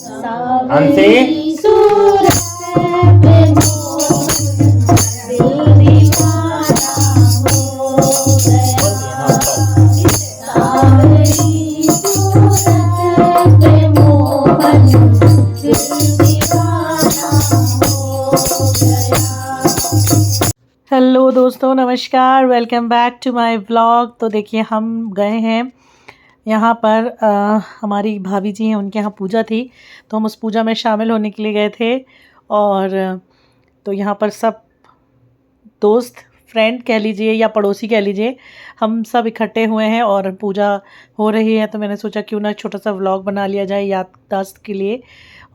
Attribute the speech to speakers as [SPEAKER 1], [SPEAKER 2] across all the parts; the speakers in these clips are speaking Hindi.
[SPEAKER 1] अंशी
[SPEAKER 2] सूरत पे दिल दीवाना हो गया। सावरी सूरत पे मोहन दिल दीवाना हो गया।
[SPEAKER 3] हेलो दोस्तों, नमस्कार। Welcome back to my vlog. तो देखिए, हम गए हैं यहाँ पर हमारी भाभी जी हैं, उनके यहाँ पूजा थी, तो हम उस पूजा में शामिल होने के लिए गए थे। और तो यहाँ पर सब दोस्त, फ्रेंड कह लीजिए या पड़ोसी कह लीजिए, हम सब इकट्ठे हुए हैं और पूजा हो रही है। तो मैंने सोचा क्यों ना छोटा सा व्लॉग बना लिया जाए याददाश्त के लिए।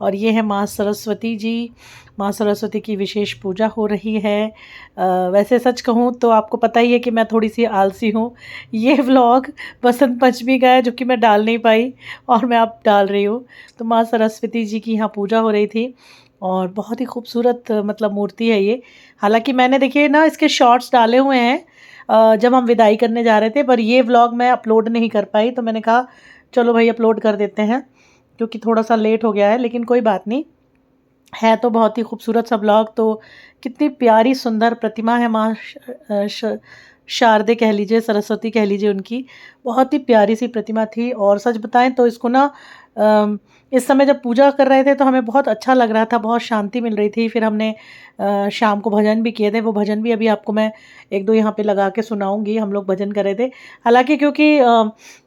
[SPEAKER 3] और ये है माँ सरस्वती जी। माँ सरस्वती की विशेष पूजा हो रही है। वैसे सच कहूँ तो आपको पता ही है कि मैं थोड़ी सी आलसी हूँ। ये व्लॉग बसंत पंचमी का है जो कि मैं डाल नहीं पाई, और मैं अब डाल रही हूँ। तो माँ सरस्वती जी की यहाँ पूजा हो रही थी और बहुत ही खूबसूरत मतलब मूर्ति है ये। हालांकि मैंने देखिए ना इसके शॉर्ट्स डाले हुए हैं जब हम विदाई करने जा रहे थे, पर ये व्लॉग मैं अपलोड नहीं कर पाई। तो मैंने कहा चलो भाई अपलोड कर देते हैं, क्योंकि थोड़ा सा लेट हो गया है, लेकिन कोई बात नहीं। है तो बहुत ही खूबसूरत सा ब्लॉग। तो कितनी प्यारी सुंदर प्रतिमा है माँ शारदे कह लीजिए, सरस्वती कह लीजिए, उनकी बहुत ही प्यारी सी प्रतिमा थी। और सच बताएं तो इसको ना इस समय जब पूजा कर रहे थे तो हमें बहुत अच्छा लग रहा था, बहुत शांति मिल रही थी। फिर हमने शाम को भजन भी किए थे। वो भजन भी अभी आपको मैं एक दो यहाँ पे लगा के सुनाऊंगी। हम लोग भजन कर रहे थे। हालांकि क्योंकि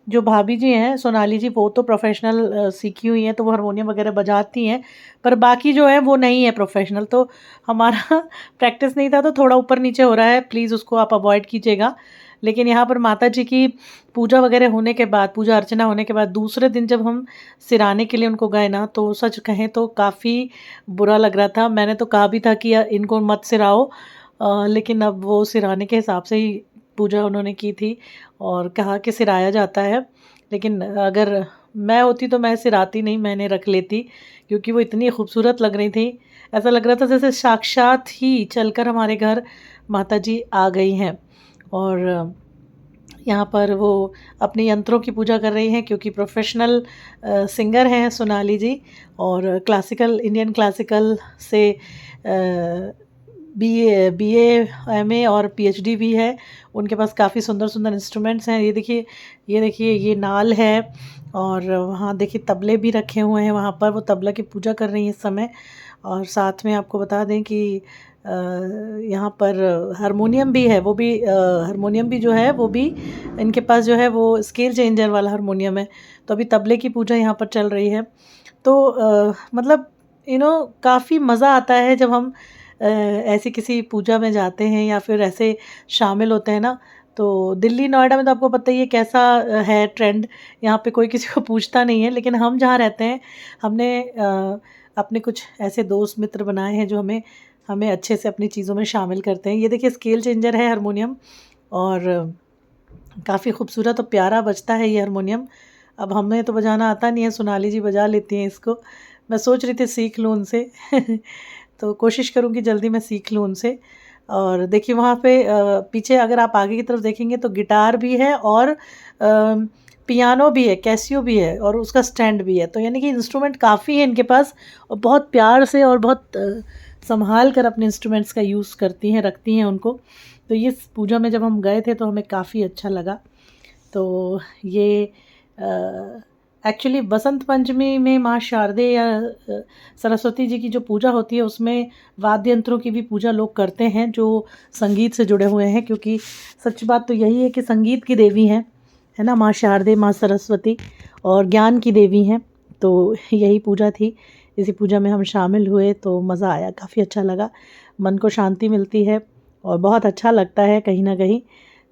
[SPEAKER 3] जो भाभी जी हैं सोनाली जी, वो तो प्रोफेशनल सीखी हुई हैं, तो वो हारमोनियम वगैरह बजाती हैं, पर बाकी जो है वो नहीं है प्रोफेशनल। तो हमारा प्रैक्टिस नहीं था, तो थोड़ा ऊपर नीचे हो रहा है, प्लीज़ उसको आप अवॉइड कीजिएगा। लेकिन यहाँ पर माता जी की पूजा वगैरह होने के बाद, पूजा अर्चना होने के बाद दूसरे दिन जब हम सिराने के लिए उनको गए ना, तो सच कहें तो काफ़ी बुरा लग रहा था। मैंने तो कहा भी था कि इनको मत सिराओ, लेकिन अब वो सिराने के हिसाब से ही पूजा उन्होंने की थी और कहा कि सिराया जाता है। लेकिन अगर मैं होती तो मैं सिराती नहीं, मैंने रख लेती, क्योंकि वो इतनी खूबसूरत लग रही थी। ऐसा लग रहा था जैसे साक्षात ही चलकर हमारे घर माता जी आ गई हैं। और यहाँ पर वो अपने यंत्रों की पूजा कर रही हैं, क्योंकि प्रोफेशनल सिंगर हैं सोनाली जी, और क्लासिकल, इंडियन क्लासिकल से बीए एमए और पीएचडी भी है उनके पास। काफ़ी सुंदर सुंदर इंस्ट्रूमेंट्स हैं। ये देखिए, ये देखिए, ये नाल है, और वहाँ देखिए तबले भी रखे हुए हैं। वहाँ पर वो तबला की पूजा कर रही हैं इस समय। और साथ में आपको बता दें कि यहाँ पर हारमोनियम भी है। वो भी हारमोनियम भी जो है वो भी इनके पास जो है वो स्केल चेंजर वाला हारमोनियम है। तो अभी तबले की पूजा यहाँ पर चल रही है। तो मतलब काफ़ी मज़ा आता है जब हम ऐसी किसी पूजा में जाते हैं या फिर ऐसे शामिल होते हैं ना। तो दिल्ली नोएडा में तो आपको पता ही है कैसा है ट्रेंड। यहाँ पे कोई किसी को पूछता नहीं है, लेकिन हम जहाँ रहते हैं हमने अपने कुछ ऐसे दोस्त मित्र बनाए हैं जो हमें हमें अच्छे से अपनी चीज़ों में शामिल करते हैं। ये देखिए स्केल चेंजर है हारमोनियम, और काफ़ी खूबसूरत और प्यारा बजता है ये हारमोनियम। अब हमें तो बजाना आता नहीं है, सोनाली जी बजा लेती हैं इसको। मैं सोच रही थी सीख लूँ उनसे तो कोशिश करूँगी जल्दी मैं सीख लूँ उनसे। और देखिए वहाँ पे पीछे अगर आप आगे की तरफ देखेंगे तो गिटार भी है, और पियानो भी है, कैसियो भी है, और उसका स्टैंड भी है। तो यानी कि इंस्ट्रूमेंट काफ़ी है इनके पास, और बहुत प्यार से और बहुत संभाल कर अपने इंस्ट्रूमेंट्स का यूज़ करती हैं, रखती हैं उनको। तो ये पूजा में जब हम गए थे तो हमें काफ़ी अच्छा लगा। तो ये एक्चुअली बसंत पंचमी में माँ शारदे या सरस्वती जी की जो पूजा होती है उसमें वाद्य यंत्रों की भी पूजा लोग करते हैं जो संगीत से जुड़े हुए हैं, क्योंकि सच बात तो यही है कि संगीत की देवी हैं, है ना, माँ शारदे, माँ सरस्वती, और ज्ञान की देवी हैं। तो यही पूजा थी। इसी पूजा में हम शामिल हुए तो मज़ा आया, काफ़ी अच्छा लगा, मन को शांति मिलती है और बहुत अच्छा लगता है कहीं ना कहीं।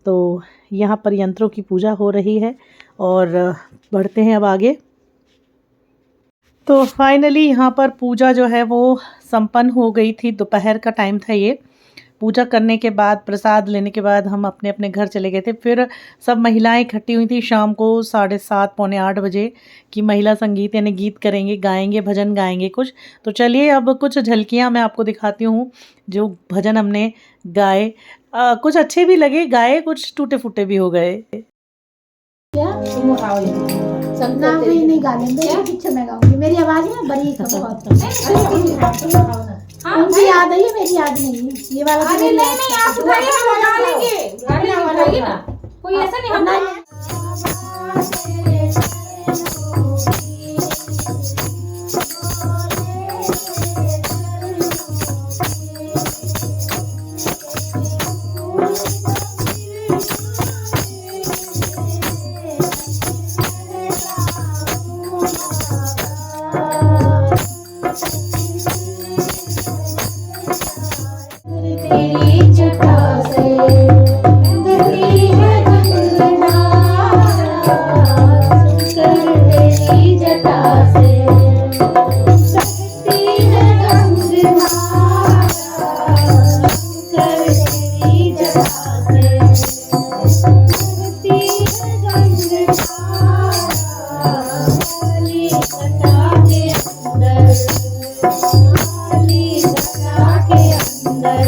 [SPEAKER 3] तो यहाँ पर यंत्रों की पूजा हो रही है, और बढ़ते हैं अब आगे। तो फाइनली यहाँ पर पूजा जो है वो संपन्न हो गई थी। दोपहर का टाइम था ये। पूजा करने के बाद, प्रसाद लेने के बाद हम अपने अपने घर चले गए थे। फिर सब महिलाएं इकट्ठी हुई थी शाम को 7:30 पौने 8 बजे, कि महिला संगीत यानी गीत करेंगे, गाएंगे, भजन गाएंगे कुछ। तो चलिए अब कुछ झलकियां मैं आपको दिखाती हूँ जो भजन हमने गाए। कुछ अच्छे भी लगे गाए, कुछ टूटे फूटे भी हो गए।
[SPEAKER 2] क्या
[SPEAKER 1] तुम उठाओ ये
[SPEAKER 2] ना मैं नहीं गा लेंगे पीछे मैं गाऊंगी मेरी आवाज ना बड़ी है बहुत
[SPEAKER 1] तुम उठाओ ना
[SPEAKER 2] उनकी याद है ये मेरी याद नहीं है ये वाला तो
[SPEAKER 1] अरे
[SPEAKER 2] मेरी
[SPEAKER 1] नहीं
[SPEAKER 2] याद
[SPEAKER 1] नहीं
[SPEAKER 2] है।
[SPEAKER 1] आप उठाइए हम लगा लेंगे उठाइए ना कोई ऐसा नहीं हम
[SPEAKER 2] तेरी जटा से गती है गंगा तेरी जटा से गती है गंगा तेरी जटा से गती है गंगा काली जटा के अंदर काली जटा के अंदर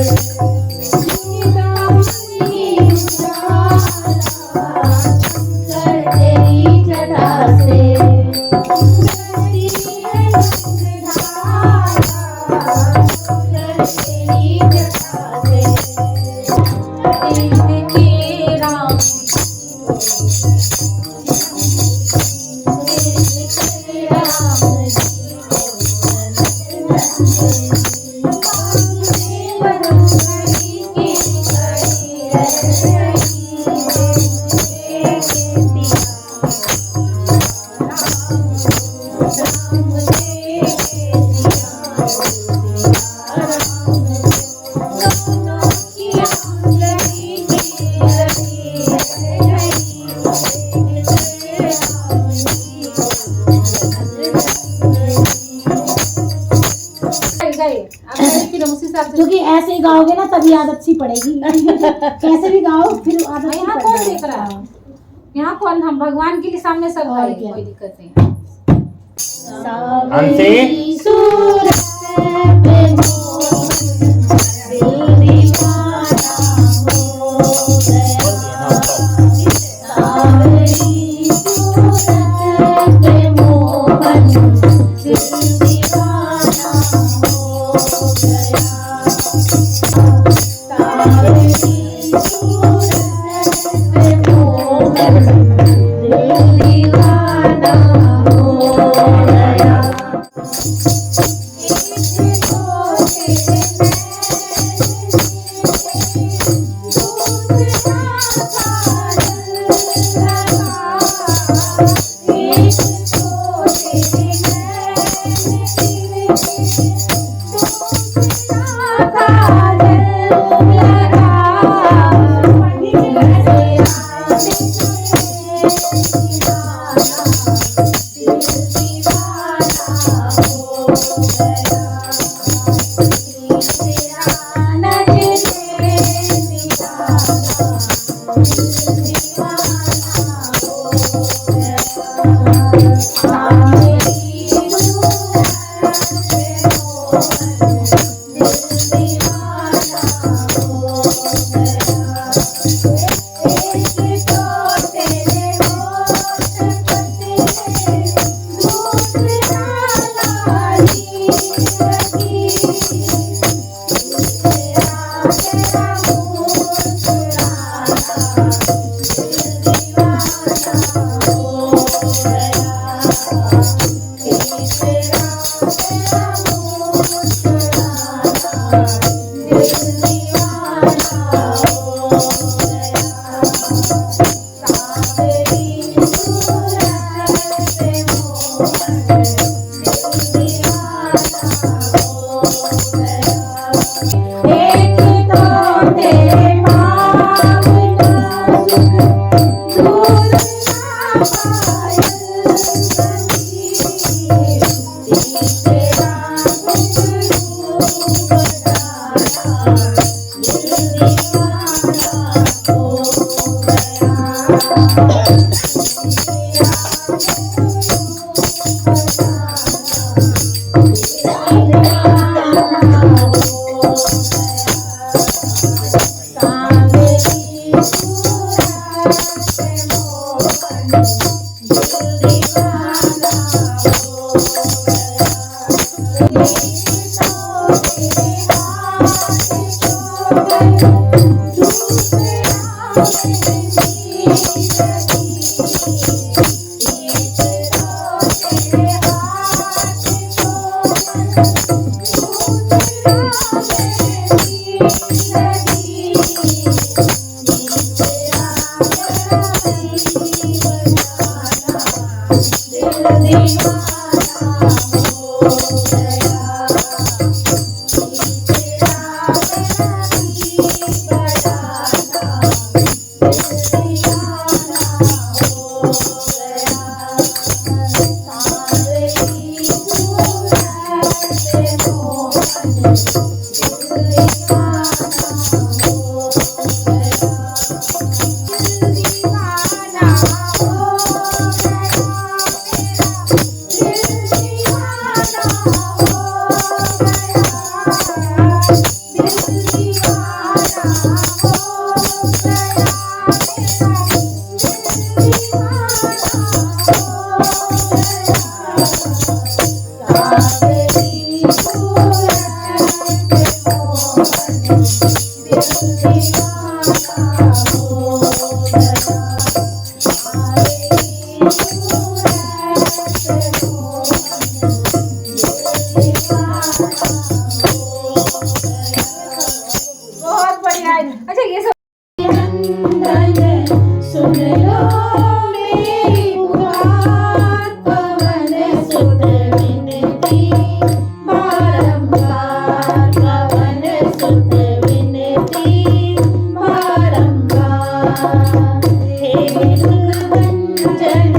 [SPEAKER 2] क्योंकि ऐसे ही गाओगे ना तभी आदत सी पड़ेगी कैसे भी गाओ फिर आदत सी
[SPEAKER 1] यहाँ
[SPEAKER 2] पड़
[SPEAKER 1] कौन
[SPEAKER 2] जाएगी।
[SPEAKER 1] देख रहा है यहाँ कौन हम भगवान के लिए सामने सब
[SPEAKER 2] और
[SPEAKER 1] गाए
[SPEAKER 2] क्या।
[SPEAKER 1] कोई दिक्कत नहीं
[SPEAKER 2] सावरी सूरत पे मोर दिल दीवाना हो गया सावरी सूरत पे मोहन दिल दीवाना हो गया सावरी सूरत पे मोहन दिल दीवाना हो गया
[SPEAKER 1] बहुत बढ़िया है। अच्छा ये सब
[SPEAKER 2] सुन लो मेरी पुकार, पवन सुत विनती बारंबार, पवन सुत विनती बारंबार। हे दुर्गंजन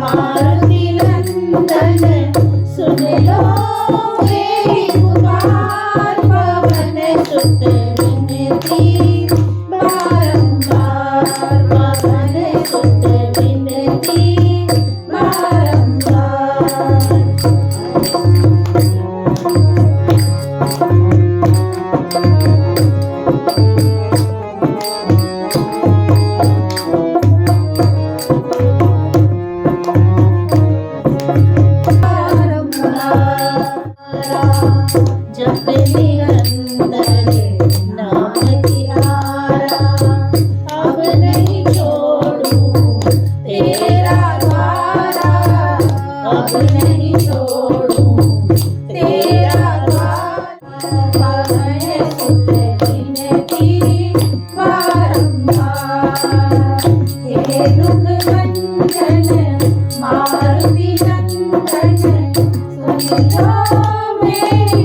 [SPEAKER 2] मारुति नंदन, सुन लो मेरी पुकार, पवन सुत विनती बारंबार, पवन सुत विनती बारंबार। जब निरंतर नाम तिहारा, अब नहीं छोड़ूं तेरा द्वारा, अब नहीं छोड़ूं तेरा द्वारा। पवन सुत विनती बारंबार, हे दुख भंजन मारुति नंदन, सुन लो मेरी